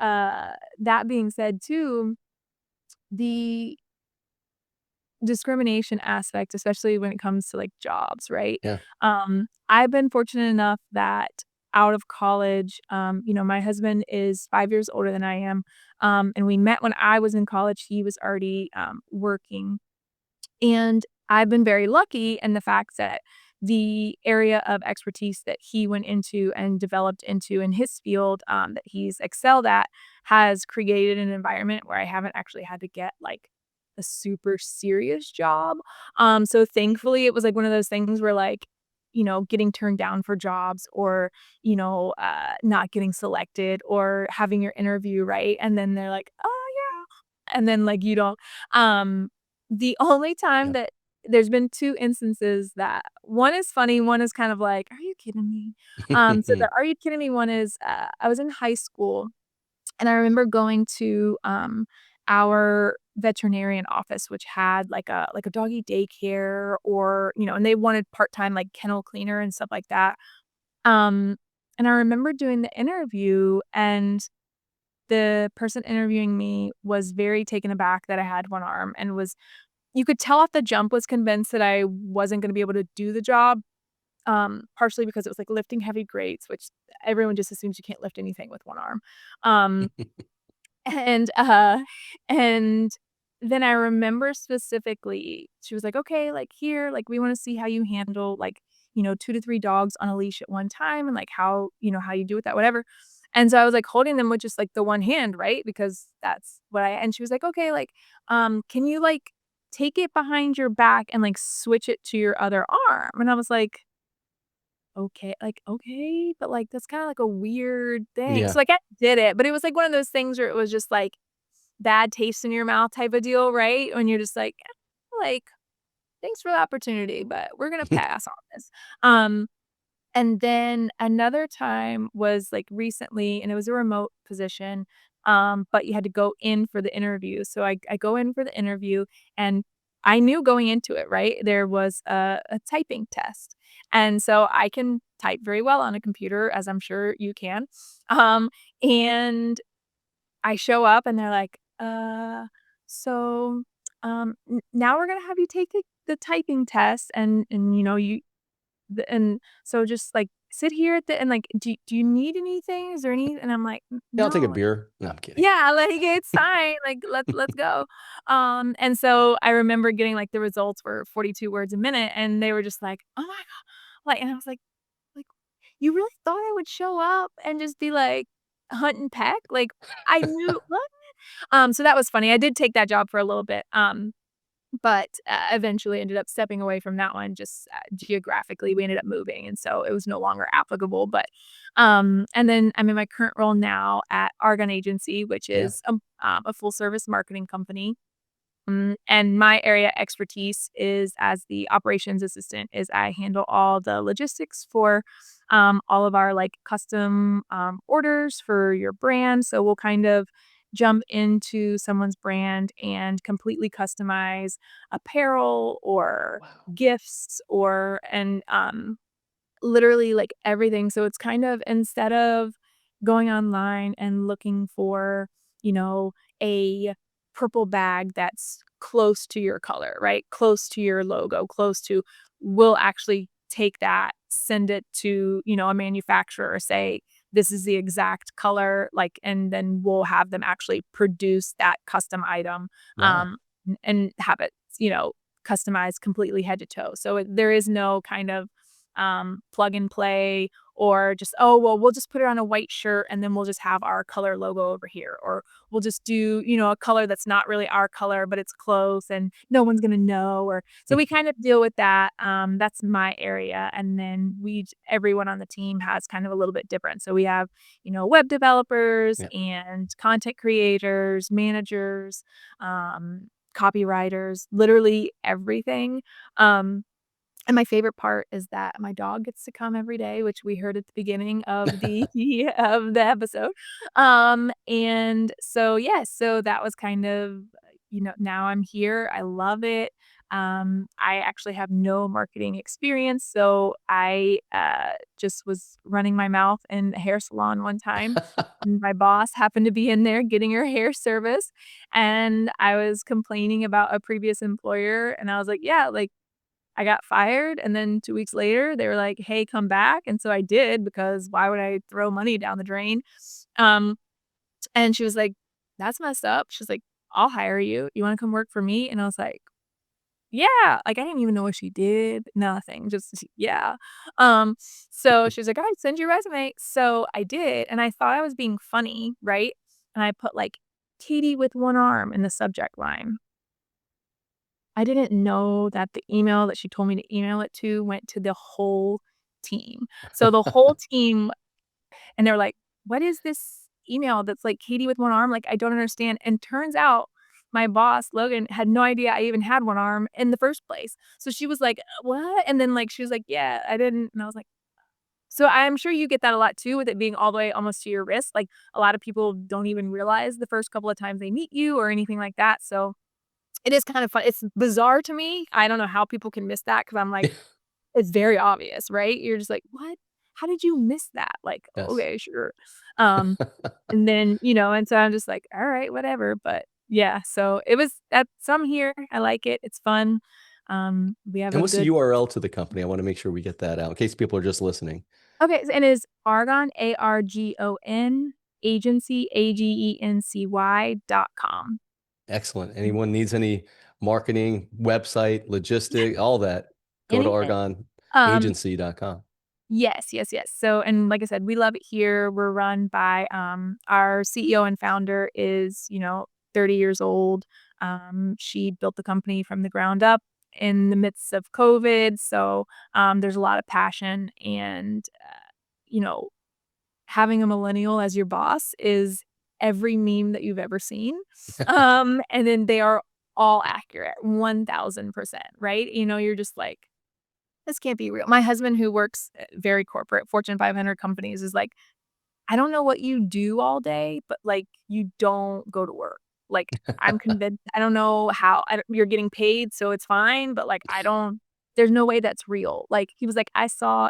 S1: that being said too, the discrimination aspect, especially when it comes to, like, jobs, right?
S2: Yeah.
S1: I've been fortunate enough that out of college, my husband is 5 years older than I am, and we met when I was in college, he was already, working. And I've been very lucky in the fact that the area of expertise that he went into and developed into in his field, that he's excelled at, has created an environment where I haven't actually had to get, like, a super serious job. So thankfully, it was, like, one of those things where, like, getting turned down for jobs or, not getting selected or having your interview, right? And then they're like, "Oh, yeah." And then, like, you don't the only time
S2: Yeah.
S1: that there's been two instances that one is funny, one is kind of like, "Are you kidding me?" So the "Are you kidding me" one is, I was in high school, and I remember going to, our veterinarian office, which had like a doggy daycare or, and they wanted part-time, like, kennel cleaner and stuff like that. Um, and I remember doing the interview, and the person interviewing me was very taken aback that I had one arm and was you could tell off the jump was convinced that I wasn't gonna be able to do the job, partially because it was, like, lifting heavy grates, which everyone just assumes you can't lift anything with one arm. Um, and, and then I remember specifically, she was like, "Okay, like, here, like, we wanna see how you handle, like, 2 to 3 dogs on a leash at one time and, like, how you do with that, whatever." And so I was, like, holding them with just, like, the one hand, right? Because that's what I and she was like, "Okay, like, can you, like, take it behind your back and, like, switch it to your other arm?" And I was like, "Okay, but, like, that's kinda like a weird thing."
S2: Yeah.
S1: So, like, I did it, but it was, like, one of those things where it was just, like, bad taste in your mouth type of deal, right? When you're just like, "Thanks for the opportunity, but we're gonna pass on this." Um, and then another time was, like, recently, and it was a remote position, but you had to go in for the interview. So I go in for the interview, and I knew going into it, right? There was a typing test, and so I can type very well on a computer, as I'm sure you can. Um, and I show up and they're like, so, n now we're gonna have you take the typing test and, and so just, like, sit here at the and, like, do you need anything? Is there any" and I'm like,
S2: Yeah, I'll take a
S1: No."
S2: beer. No, I'm kidding.
S1: Yeah, like, "It's fine, like, let's go." And so I remember getting, like, the results were 42 words a minute, and they were just like, "Oh my god," like, and I was like, "You really thought I would show up and just be, like, hunt and peck?" Like, I knew what? So that was funny. I did take that job for a little bit, but, eventually ended up stepping away from that one just, geographically, we ended up moving, and so it was no longer applicable, but, and then I'm in my current role now at Argon Agency, which
S2: Yeah.
S1: is, a full service marketing company. And my area expertise is as the operations assistant is I handle all the logistics for, all of our, like, custom, orders for your brand. So we'll kind of jump into someone's brand and completely customize apparel or
S2: Wow.
S1: gifts or literally, like, everything, so it's kind of instead of going online and looking for, you know, a purple bag that's close to your color, right? Close to your logo, close to we'll actually take that, send it to, a manufacturer, say, "This is the exact color," like, and then we'll have them actually produce that custom item,
S2: Wow.
S1: um, and have it, customized completely head to toe, so there is no kind of plug and play or just, "Oh, well, we'll just put it on a white shirt and then we'll just have our color logo over here," or we'll just do, a color that's not really our color, but it's close and no one's gonna know, or so we kind of deal with that, that's my area, and then everyone on the team has kind of a little bit different. So we have, web developers
S2: Yeah.
S1: and content creators, managers, copywriters, literally everything, um and my favorite part is that my dog gets to come every day, which we heard at the beginning of the of the episode. And so, yeah, so that was kind of, now I'm here. I love it. I actually have no marketing experience, so I just was running my mouth in a hair salon one time. And my boss happened to be in there getting her hair service, and I was complaining about a previous employer, and I was like, "Yeah, like, I got fired, and then 2 weeks later, they were like, "Hey, come back," and so I did because why would I throw money down the drain? Um, and she was like, "That's messed up." She's like, "I'll hire you. You wanna come work for me?" And I was like, "Yeah." Like, I didn't even know what she did, nothing, just yeah. Um, so she was like, "Alright, send your resume." So I did, and I thought I was being funny, right? And I put, like, "Katie with one arm" in the subject line. I didn't know that the email that she told me to email it to went to the whole team. So the whole team and they're like, "What is this email that's like Katie with one arm? Like, I don't understand." And turns out my boss, Logan, had no idea I even had one arm in the first place. So she was like, "What?" And then, like, she was like, "Yeah, I didn't." And I was like, so I'm sure you get that a lot too with it being all the way almost to your wrist. Like, a lot of people don't even realize the first couple of times they meet you or anything like that. So it is kind of fun. It's bizarre to me. I don't know how people can miss that because 'cause I'm like, it's very obvious, right? You're just like, "What? How did you miss that?" Like,
S2: Yes.
S1: "Okay, sure." Um, and then, and so I'm just like, "Alright, whatever." But yeah, so so I'm here. I like it. It's fun. We have
S2: And
S1: a
S2: what's the
S1: good
S2: URL to the company? I want to make sure we get that out in case people are just listening.
S1: Okay, and it's Argon, Argon, agency, agency.com.
S2: Excellent. Anyone needs any marketing, website, logistic, all that, go to
S1: Anything. Um,
S2: argonagency.com.
S1: yes, yes, yes. So, and like I said, we love it here. We're run by, our CEO and founder is, 30 years old. She built the company from the ground up in the midst of COVID. So, there's a lot of passion and, you know, having a millennial as your boss is every meme that you've ever seen. And then they are all accurate, 1000%, right? You're just like, "This can't be real." My husband, who works at very corporate Fortune 500 companies, is like, "I don't know what you do all day, but, like, you don't go to work." Like, I'm convinced I don't know how I don't you're getting paid, so it's fine, but, like, I don't there's no way that's real. Like, he was like,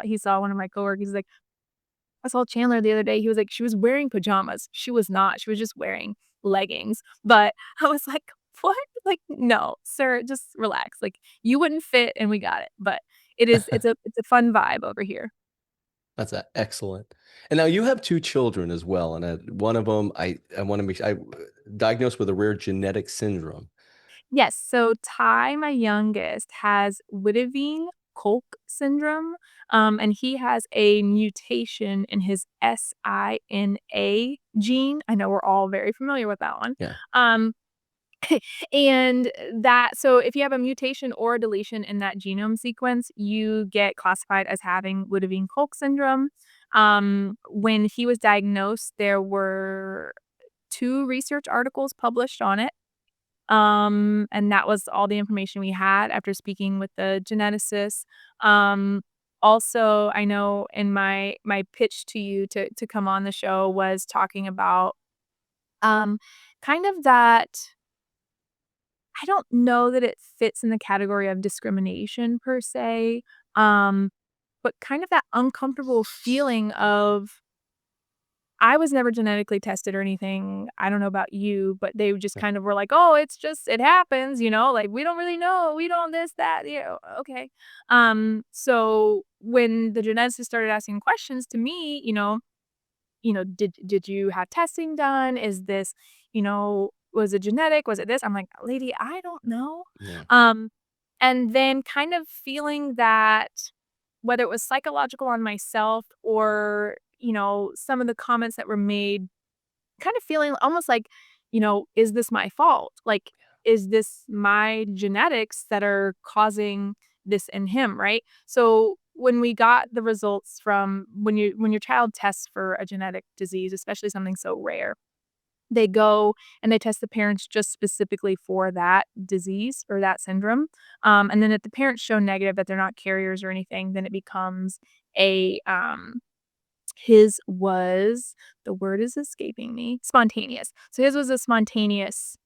S1: he saw one of my coworkers, he's like, I saw Chandler the other day, he was like, "She was wearing pajamas." She was not, she was just wearing leggings, but I was like, "What?" Like, "No, sir, just relax, like, you wouldn't fit and we got it." But it's a fun vibe over here.
S2: That's excellent. And now you have 2 children as well, and, one of them I wanna make I diagnosed with a rare genetic syndrome.
S1: Yes, so Ty, my youngest, has Witteveen Colk syndrome, and he has a mutation in his SINA gene. I know we're all very familiar with that one.
S2: Yeah.
S1: Um, and so if you have a mutation or a deletion in that genome sequence, you get classified as having Witteveen Colk syndrome. When he was diagnosed, there were 2 research articles published on it. And that was all the information we had after speaking with the geneticist. Um, Also, I know in my pitch to you to come on the show was talking about, um, kind of that I don't know that it fits in the category of discrimination per se, um, but kind of that uncomfortable feeling of I was never genetically tested or anything. I don't know about you, but they just
S2: Yeah.
S1: kind of were like, "Oh, it's just it happens, like, we don't really know. We don't this, that," okay. So when the geneticist started asking questions to me, "Did you have testing done? Is this, was it genetic? Was it this?" I'm like, "Lady, I don't know."
S2: Yeah.
S1: Um, and then kind of feeling that whether it was psychological on myself or, some of the comments that were made, kind of feeling almost like, is this my fault? Like, is this my genetics that are causing this in him, right? So when we got the results from when your child tests for a genetic disease, especially something so rare, they go and they test the parents just specifically for that disease or that syndrome. And then if the parents show negative that they're not carriers or anything, then it becomes a his was the word is escaping me, spontaneous. So his was a spontaneous,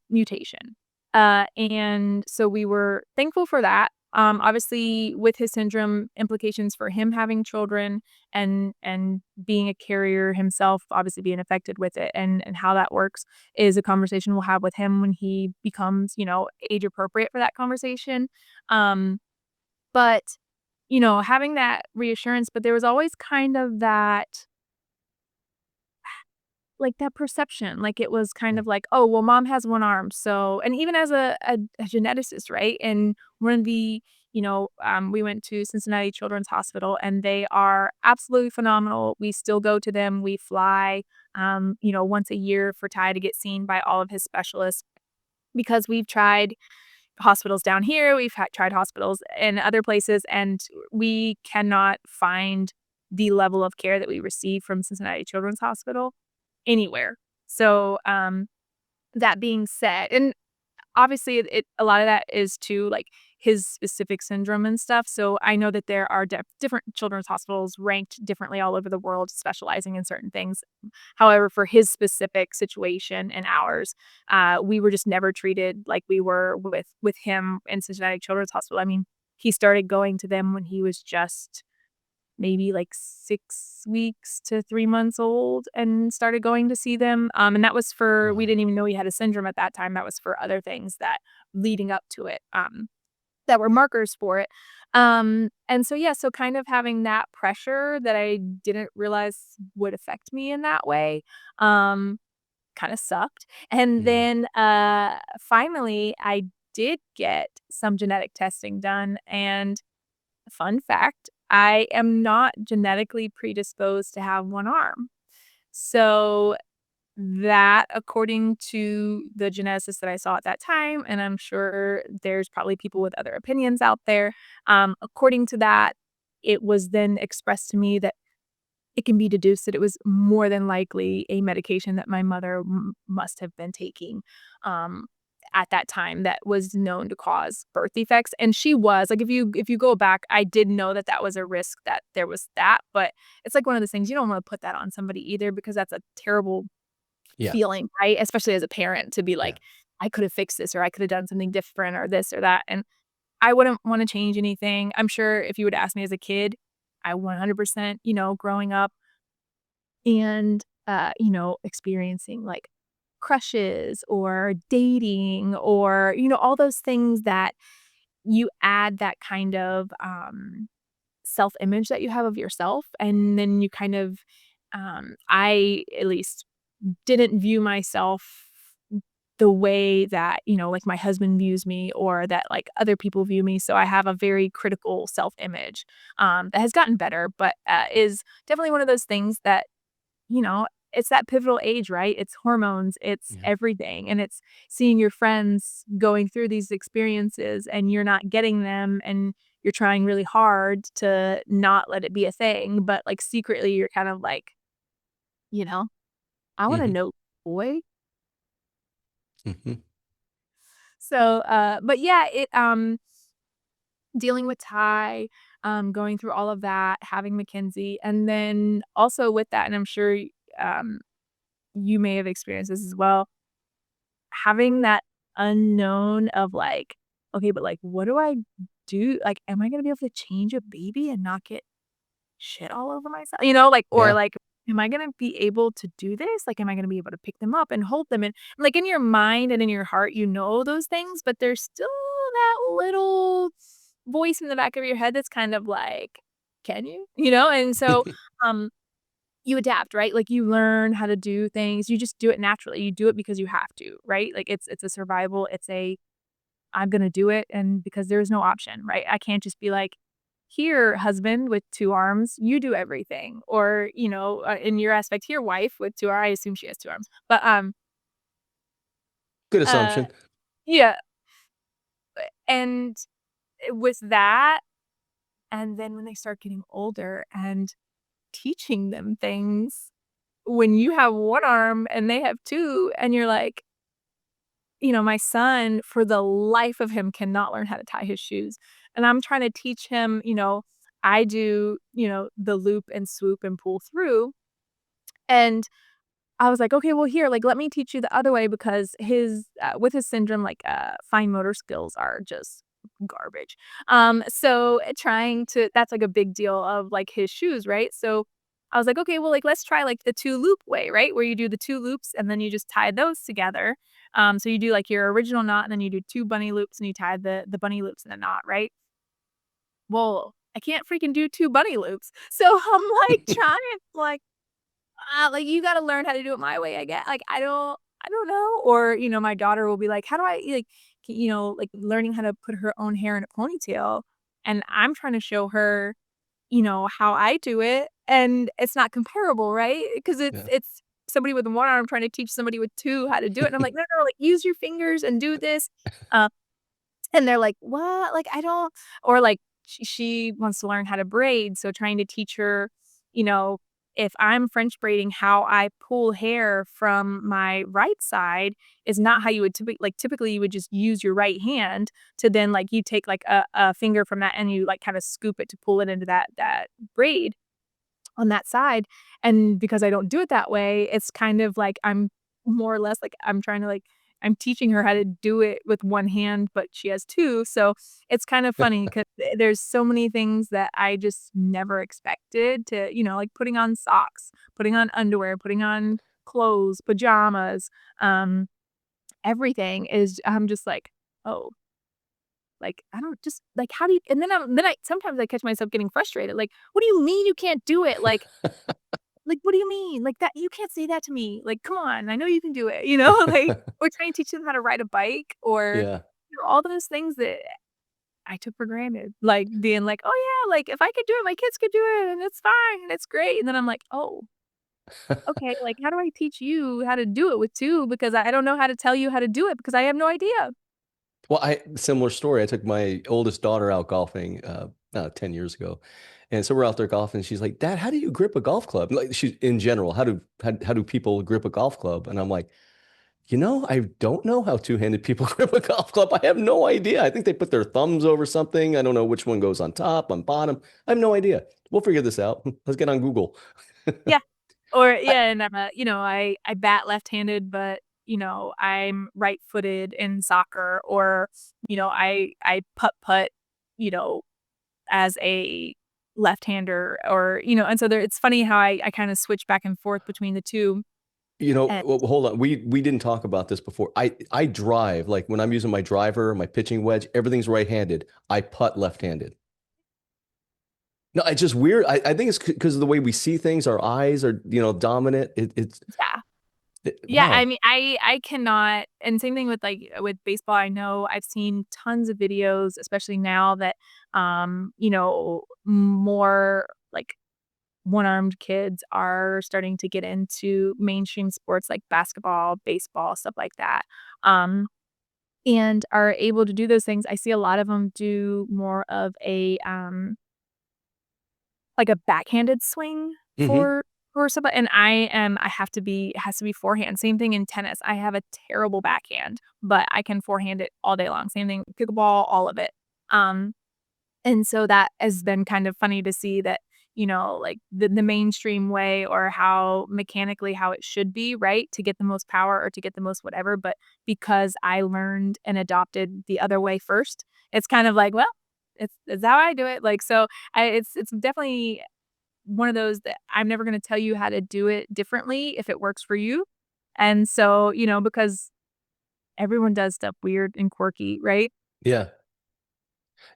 S1: mutation. And so we were thankful for that. Obviously, with his syndrome, implications for him having children and being a carrier himself, obviously being affected with it and how that works is a conversation we'll have with him when he becomes, age appropriate for that conversation. But having that reassurance, but there was always kind of that like, that perception, like, it was kind
S2: Yeah.
S1: of like, "Oh, well, mom has 1 arm, so" and even as a geneticist, right? And when we went to Cincinnati Children's Hospital, and they are absolutely phenomenal. We still go to them. We fly, once a year for Ty to get seen by all of his specialists because we've tried hospitals down here, we've tried hospitals in other places, and we cannot find the level of care that we receive from Cincinnati Children's Hospital anywhere. So, that being said, and obviously a lot of that is to like his specific syndrome and stuff. So I know that there are different children's hospitals ranked differently all over the world, specializing in certain things. However, for his specific situation and ours, we were just never treated like we were with him in Cincinnati Children's Hospital. I mean, he started going to them when he was just maybe like 6 weeks to 3 months old and started going to see them, and that was for we
S2: Wow.
S1: didn't even know he had a syndrome at that time, that was for other things that leading up to it, that were markers for it, and so, yeah, so kind of having that pressure that I didn't realize would affect me in that way, kinda sucked, and
S2: Mm.
S1: then, finally, I did get some genetic testing done, and fun fact, I am not genetically predisposed to have one arm. So that, according to the geneticist that I saw at that time, and I'm sure there's probably people with other opinions out there, according to that, it was then expressed to me that it can be deduced that it was more than likely a medication that my mother must have been taking, um, at that time that was known to cause birth defects, and she was like, if you go back, I did know that that was a risk that there was that, but it's like one of those things you don't wanna put that on somebody either because that's a terrible
S2: Yeah.
S1: feeling, right? Especially as a parent to be
S2: Yeah.
S1: like, "I could have fixed this, or I could have done something different, or this or that," and I wouldn't wanna change anything. I'm sure if you would ask me as a kid, I 100%, growing up and, experiencing, like, crushes or dating or, all those things that you add that kind of, self-image that you have of yourself, and then you kind of, I at least didn't view myself the way that, like, my husband views me or that, like, other people view me, so I have a very critical self-image, that has gotten better, but, is definitely one of those things that it's that pivotal age, right? It's hormones, it's
S2: Yeah.
S1: everything, and it's seeing your friends going through these experiences and you're not getting them and you're trying really hard to not let it be a thing, but, like, secretly you're kind of like, you know, "I wanna
S2: Mhm.
S1: know, boy."
S2: Mhm.
S1: So, but yeah, dealing with Ty, going through all of that, having Mackenzie, and then also with that, and I'm sure, um, you may have experienced this as well, having that unknown of, like, "Okay, but, like, what do I do? Like, am I gonna be able to change a baby and not get shit all over myself?" Like, or,
S2: Yeah.
S1: like, "Am I gonna be able to do this? Like, am I gonna be able to pick them up and hold them?" And, like, in your mind and in your heart, you know those things, but there's still that little voice in the back of your head that's kind of like, "Can you?" And so, um you adapt, right? Like, you learn how to do things, you just do it naturally, you do it because you have to, right? Like, it's a survival, it's a, "I'm gonna do it," and because there's no option, right? I can't just be like, "Here, husband with 2 arms, you do everything," or, in your aspect, "Here, wife with 2" I assume she has 2 arms, but,
S2: Good
S1: uh,
S2: assumption.
S1: yeah, and with that, and then when they start getting older and teaching them things, when you have 1 arm and they have 2 and you're like, my son, for the life of him, cannot learn how to tie his shoes, and I'm trying to teach him, I do, the loop and swoop and pull through, and I was like, "Okay, well, here, like, let me teach you the other way," because with his syndrome, like, fine motor skills are just garbage. So trying to that's, like, a big deal of, like, his shoes, right? So I was like, "Okay, well, like, let's try, like, the 2 loop way," right? Where you do the 2 loops and then you just tie those together. So you do, like, your original knot and then you do 2 bunny loops and you tie the bunny loops in a knot, right? Well, I can't freaking do 2 bunny loops. So I'm, like, trying, like, like, "You gotta learn how to do it my way, I guess. Like, I don't know." Or, my daughter will be like, "How do I," like, like, learning how to put her own hair in a ponytail, and I'm trying to show her, how I do it, and it's not comparable, right? Because
S2: Yeah.
S1: it's somebody with 1 arm trying to teach somebody with 2 how to do it, and I'm like, "No, no, like, use your fingers and do this." Uh, and they're like, "What?" Like, "I don't," or, like, she wants to learn how to braid, so trying to teach her, you know, if I'm French braiding, how I pull hair from my right side is not how you would typically you would just use your right hand to then like you take like a finger from that and you like kind of scoop it to pull it into that braid on that side. And because I don't do it that way, it's kind of like I'm more or less like I'm trying to like I'm teaching her how to do it with one hand, but she has two. So it's kind of funny because there's so many things that I just never expected to, like putting on socks, putting on underwear, putting on clothes, pajamas, um, everything is I'm just like, oh, like I don't just like how do you and then I sometimes I catch myself getting frustrated. Like, what do you mean you can't do it? Like, what do you mean? Like, that you can't say that to me. Like, come on, I know you can do it, Like, or trying to teach them how to ride a bike or,
S2: Yeah.
S1: all those things that I took for granted. Like, being like, "Oh, yeah, like, if I could do it, my kids could do it, and it's fine, and it's great." And then I'm like, "Oh, okay, like, how do I teach you how to do it with 2? Because I don't know how to tell you how to do it because I have no idea."
S2: Well, similar story. I took my oldest daughter out golfing 10 years ago. And so we're out there golfing. She's like, Dad, how do you grip a golf club? Like she's in general, how do people grip a golf club? And I'm like, I don't know how two-handed people grip a golf club. I have no idea. I think they put their thumbs over something. I don't know which one goes on top, on bottom. I have no idea. We'll figure this out. Let's get on Google.
S1: Yeah. Or
S2: I,
S1: yeah, and I'm I bat left-handed, but, I'm right-footed in soccer or, I putt-putt, you know, as a left-hander or, and so there it's funny how I kinda switch back and forth between the 2 and
S2: well, hold on. We didn't talk about this before. I drive like when I'm using my driver, my pitching wedge, everything's right-handed. I putt left-handed. No, it's just weird. I think it's because of the way we see things. Our eyes are, dominant.
S1: yeah. Yeah, I
S2: Wow.
S1: mean, I cannot and same thing with, like, with baseball, I know I've seen tons of videos, especially now that, more, like, one-armed kids are starting to get into mainstream sports like basketball, baseball, stuff like that, um, and are able to do those things. I see a lot of them do more of like a backhanded swing
S2: Hmm.
S1: for somebody and I have to be it has to be forehand. Same thing in tennis. I have a terrible backhand, but I can forehand it all day long. Same thing, pickleball, all of it. Um, and so that has been kind of funny to see that, like the mainstream way or how mechanically how it should be, right? To get the most power or to get the most whatever. But because I learned and adopted the other way first, it's kind of like, well, it's how I do it. Like so it's definitely one of those that I'm never gonna tell you how to do it differently if it works for you. And so, because everyone does stuff weird and quirky, right?
S2: Yeah.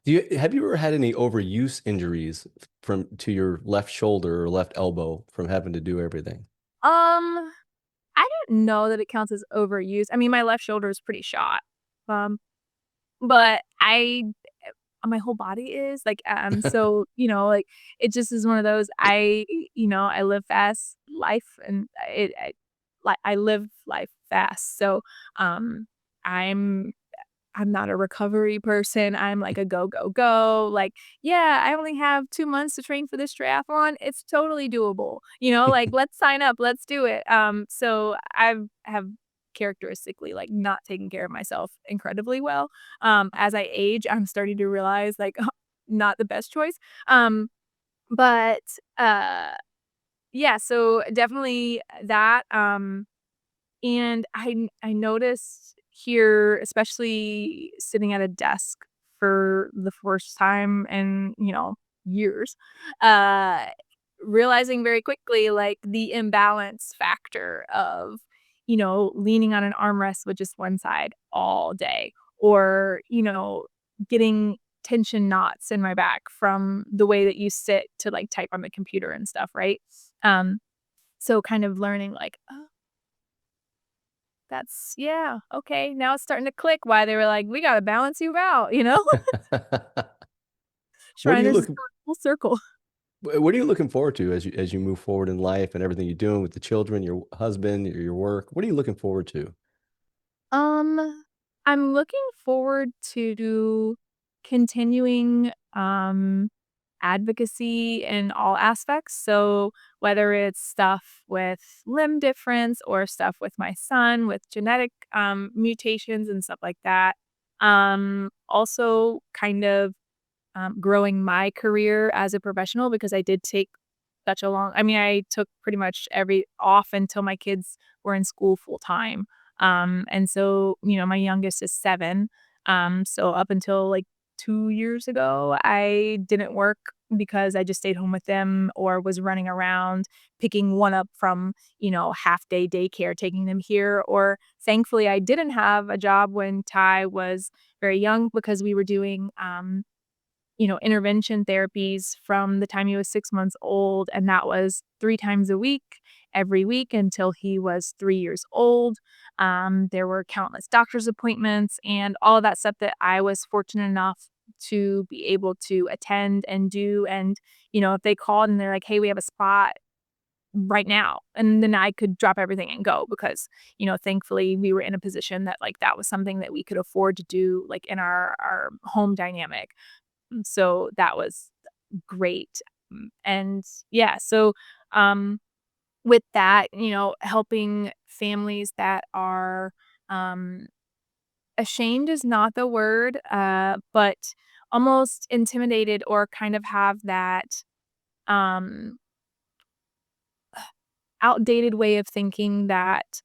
S2: Have you ever had any overuse injuries from to your left shoulder or left elbow from having to do everything?
S1: Um, I don't know that it counts as overuse. I mean, my left shoulder is pretty shot. Um, but my whole body is like, so, like it just is one of those I live fast life and like I live life fast. So, um, I'm I'm not a recovery person. I'm like a go, go, go. Like, yeah, I only have 2 months to train for this triathlon. It's totally doable. Like let's sign up, let's do it. So I have characteristically like not taking care of myself incredibly well. As I age, I'm starting to realize like not the best choice. Um, but yeah, so definitely that. And I noticed here, especially sitting at a desk for the first time in, years, uh, realizing very quickly, like, the imbalance factor of, leaning on an armrest with just one side all day or, getting tension knots in my back from the way that you sit to, like, type on the computer and stuff, right? Um, so kind of learning like, "Oh, that's yeah, okay, now it's starting to click why they were like, "We gotta balance you out,"
S2: What are you
S1: Shriners is
S2: looking
S1: going full circle.
S2: what are you looking forward to as you move forward in life and everything you're doing with the children, your husband, your work? What are you looking forward to?
S1: Um, I'm looking forward to continuing, advocacy in all aspects. So whether it's stuff with limb difference or stuff with my son with genetic mutations and stuff like that. Also kind of growing my career as a professional because I did take such a long I mean, I took pretty much every off until my kids were in school full time. And so, my youngest is 7. So up until like 2 years ago, I didn't work because I just stayed home with them or was running around picking one up from, half day daycare, taking them here. Or thankfully, I didn't have a job when Ty was very young because we were doing intervention therapies from the time he was 6 months old, and that was 3 times a week, every week until he was 3 years old. There were countless doctor's appointments and all of that stuff that I was fortunate enough to be able to attend and do, and, if they called and they're like, "Hey, we have a spot right now," and then I could drop everything and go because, thankfully, we were in a position that, like, that was something that we could afford to do, like, in our home dynamic. So that was great. And yeah, so um, with that, helping families that are um, ashamed is not the word, but almost intimidated or kind of have that um, outdated way of thinking that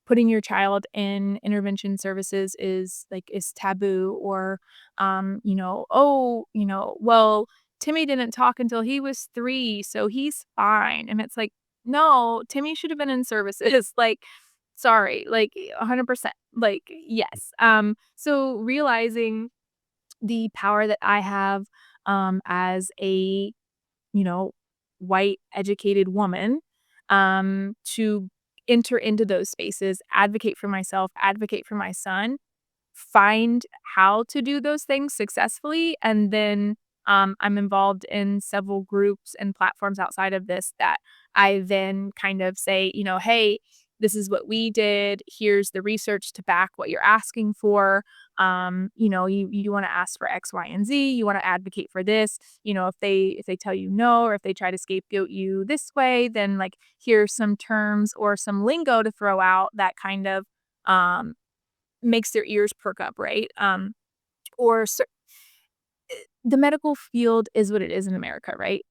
S1: putting your child in intervention services is taboo or oh, well, Timmy didn't talk until he was 3, so he's fine. And it's like, no, Timmy should have been in services. Like, sorry, like 100%. Like, yes. So realizing the power that I have as a you know, white educated woman, to enter into those spaces, advocate for myself, advocate for my son, find how to do those things successfully, and then, I'm involved in several groups and platforms outside of this that I then kind of say, "Hey, this is what we did. Here's the research to back what you're asking for. You wanna ask for X, Y, and Z. You wanna advocate for this. If they tell you no or if they try to scapegoat you this way, then, like, here's some terms or some lingo to throw out that kind of, um, makes their ears perk up, right? Or cer The medical field is what it is in America, right?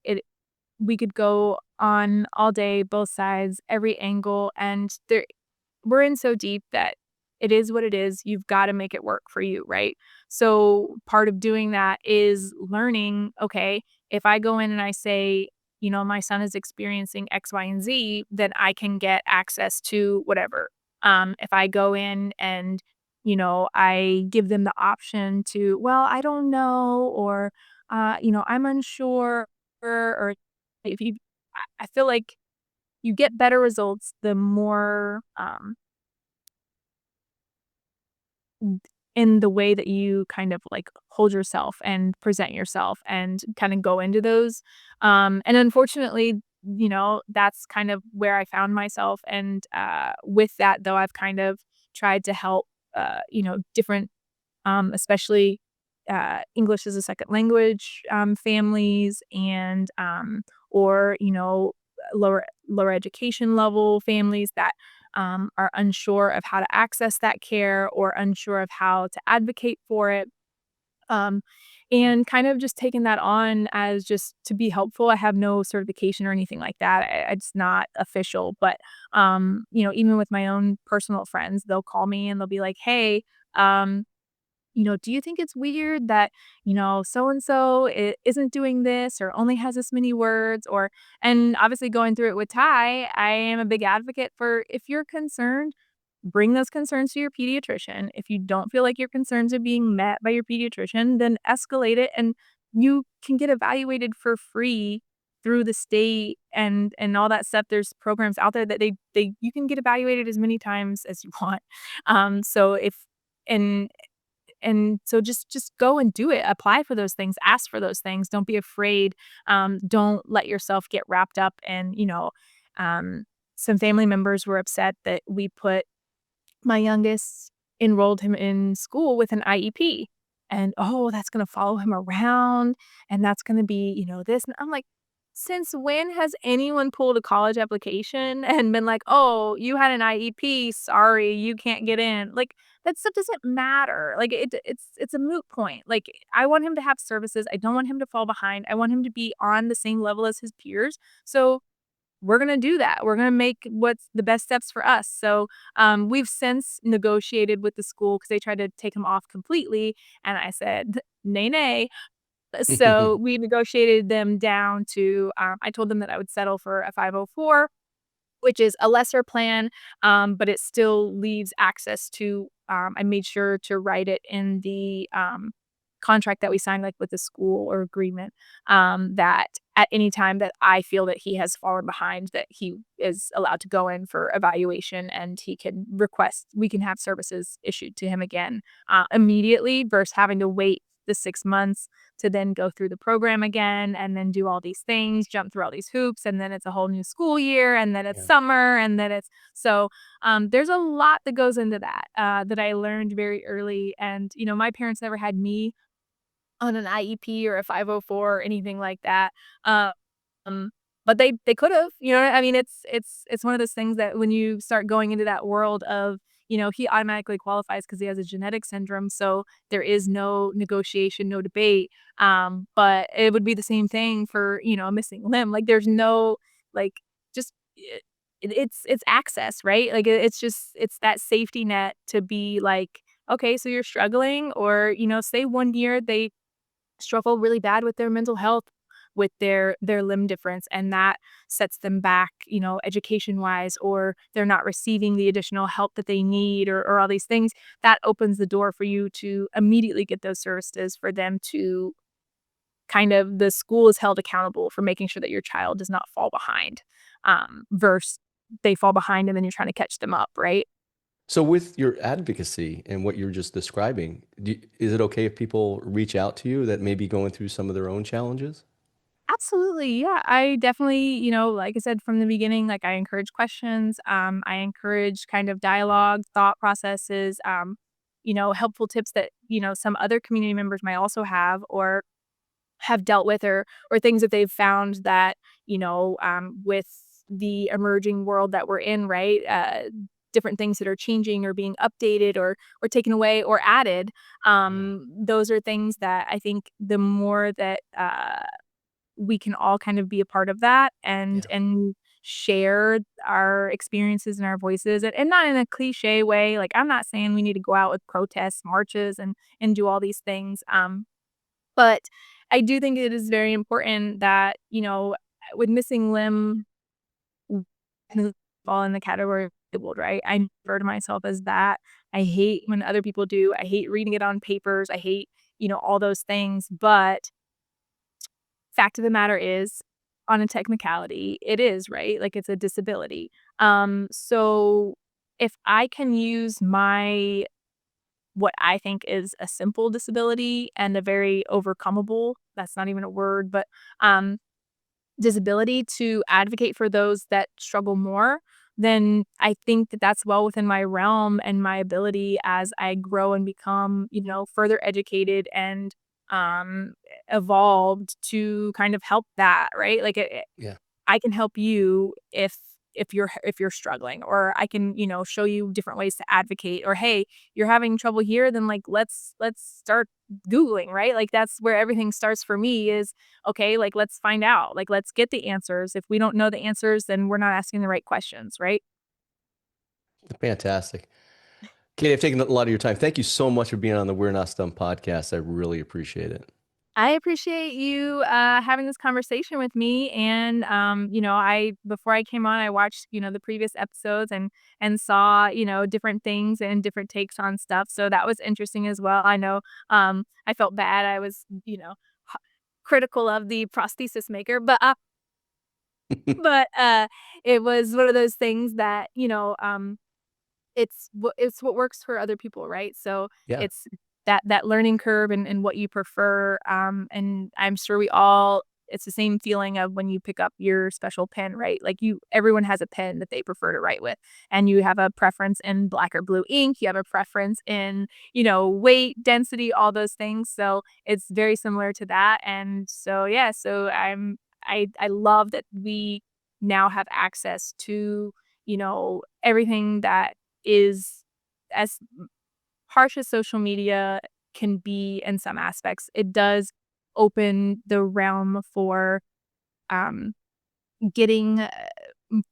S1: We could go on all day, both sides, every angle, and we're in so deep that it is what it is. You've gotta make it work for you, right? So, part of doing that is learning, okay, if I go in and I say, "My son is experiencing X, Y, and Z," then I can get access to whatever. If I go in and, I give them the option to, "Well, I don't know," or, "I'm unsure," or if you I feel like you get better results the more, in the way that you kind of, like, hold yourself and present yourself and kinda go into those, and unfortunately, that's kind of where I found myself, and, with that, though, I've kind of tried to help, different, especially, English as a second language, families and, or, lower education level families that are unsure of how to access that care or unsure of how to advocate for it. Um, and kind of just taking that on as just to be helpful. I have no certification or anything like that. It's not official, but even with my own personal friends, they'll call me and they'll be like, "Hey, um, do you think it's weird that, so and so isn't doing this or only has this many words?" Or, and obviously going through it with Ty, I am a big advocate for if you're concerned, bring those concerns to your pediatrician. If you don't feel like your concerns are being met by your pediatrician, then escalate it and you can get evaluated for free through the state and all that stuff. There's programs out there that they you can get evaluated as many times as you want. So if and and so just go and do it. Apply for those things, ask for those things. Don't be afraid. Don't let yourself get wrapped up in, um, some family members were upset that we put my youngest enrolled him in school with an IEP. and, "Oh, that's gonna follow him around, and that's gonna be, this," and I'm like, "Since when has anyone pulled a college application and been like, 'Oh, you had an IEP, sorry, you can't get in?'" Like, that stuff doesn't matter. Like, it's a moot point. Like, I want him to have services, I don't want him to fall behind, I want him to be on the same level as his peers, so we're gonna do that. We're gonna make what's the best steps for us. So, we've since negotiated with the school because they tried to take him off completely, and I said, "Nay, nay." So, we negotiated them down to, I told them that I would settle for a 504, which is a lesser plan, but it still leaves access to, I made sure to write it in the, contract that we signed, like, with the school or agreement, that at any time that I feel that he has fallen behind, that he is allowed to go in for evaluation and he can request we can have services issued to him again, immediately versus having to wait the 6 months to then go through the program again and then do all these things, jump through all these hoops, and then it's a whole new school year, and then it's
S2: Yeah.
S1: summer, and then it's so, there's a lot that goes into that, that I learned very early, and, my parents never had me on an IEP or a 504 or anything like that, um, but they could've, I mean, it's one of those things that when you start going into that world of, he automatically qualifies because he has a genetic syndrome, so there is no negotiation, no debate, but it would be the same thing for, a missing limb, like, there's no, like, just it's access, right? Like, it's just it's that safety net to be like, "Okay, so you're struggling," or, say 1 year they struggle really bad with their mental health, with their limb difference, and that sets them back, education-wise, or they're not receiving the additional help that they need or all these things. That opens the door for you to immediately get those services for them to the school is held accountable for making sure that your child does not fall behind, versus they fall behind and then you're trying to catch them up, right?
S2: So with your advocacy and what you're just describing, is it okay if people reach out to you that may be going through some of their own challenges?
S1: Absolutely, yeah, I definitely, like I said from the beginning, like, I encourage questions, I encourage kind of dialogue, thought processes, helpful tips that, some other community members might also have or have dealt with or things that they've found that, with the emerging world that we're in, right? Different things that are changing or being updated or taken away or added.
S2: Yeah.
S1: Those are things that I think the more that we can all kind of be a part of that and
S2: Yeah.
S1: share our experiences and our voices and not in a cliche way. Like I'm not saying we need to go out with protests, marches and do all these things. But I do think it is very important that, with missing limb kind of fall in the category of disabled, right? I refer to myself as that. I hate when other people do. I hate reading it on papers. I hate, all those things. But fact of the matter is, on a technicality, it is, right? Like it's a disability. So if I can use what I think is a simple disability and a very overcomeable, that's not even a word, but disability to advocate for those that struggle more, then I think that that's well within my realm and my ability as I grow and become, further educated and um evolved to kind of help that, right? Like
S2: Yeah.
S1: I can help you if you're struggling, or I can, show you different ways to advocate, or, "Hey, you're having trouble here, then, like, let's start Googling," right? Like, that's where everything starts for me is, okay, like, let's find out, like, let's get the answers. If we don't know the answers, then we're not asking the right questions, right?
S2: Fantastic. Katie, I've taken a lot of your time. Thank you so much for being on the We're Not Stumped podcast. I really appreciate it.
S1: I appreciate you, having this conversation with me, and, I before I came on, I watched, the previous episodes and saw, different things and different takes on stuff, so that was interesting as well. I know, I felt bad, I was, h critical of the prosthesis maker, but it was one of those things that, it's what works for other people, right? So,
S2: Yeah.
S1: it's that learning curve and what you prefer, and I'm sure we all it's the same feeling of when you pick up your special pen, right? Like everyone has a pen that they prefer to write with, and you have a preference in black or blue ink. You have a preference in, weight, density, all those things. So it's very similar to that. And so, yeah, so I love that we now have access to, everything that is as harsh as social media can be in some aspects. It does open the realm for um, getting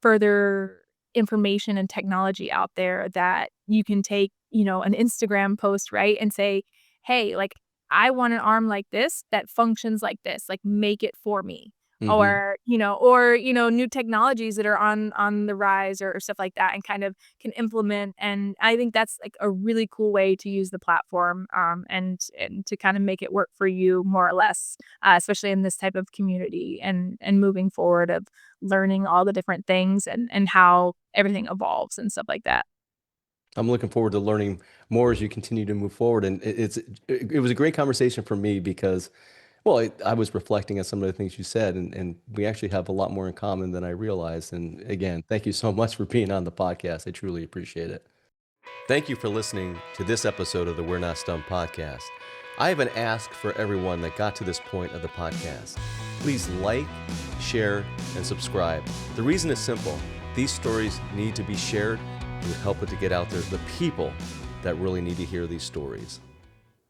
S1: further information and technology out there that you can take, an Instagram post, right? And say, hey, like, I want an arm like this that functions like this, like, make it for me.
S2: Hmm.
S1: Or new technologies that are on the rise, or stuff like that, and kind of can implement. And I think that's like a really cool way to use the platform, and to kind of make it work for you more or less, especially in this type of community, and moving forward of learning all the different things, and how everything evolves and stuff like that.
S2: I'm looking forward to learning more as you continue to move forward. And it was a great conversation for me because, well, I was reflecting on some of the things you said, and we actually have a lot more in common than I realized. And again, thank you so much for being on the podcast. I truly appreciate it. Thank you for listening to this episode of the We're Not Stumped podcast. I have an ask for everyone that got to this point of the podcast. Please like, share, and subscribe. The reason is simple. These stories need to be shared. It would help it to get out there to the people that really need to hear these stories.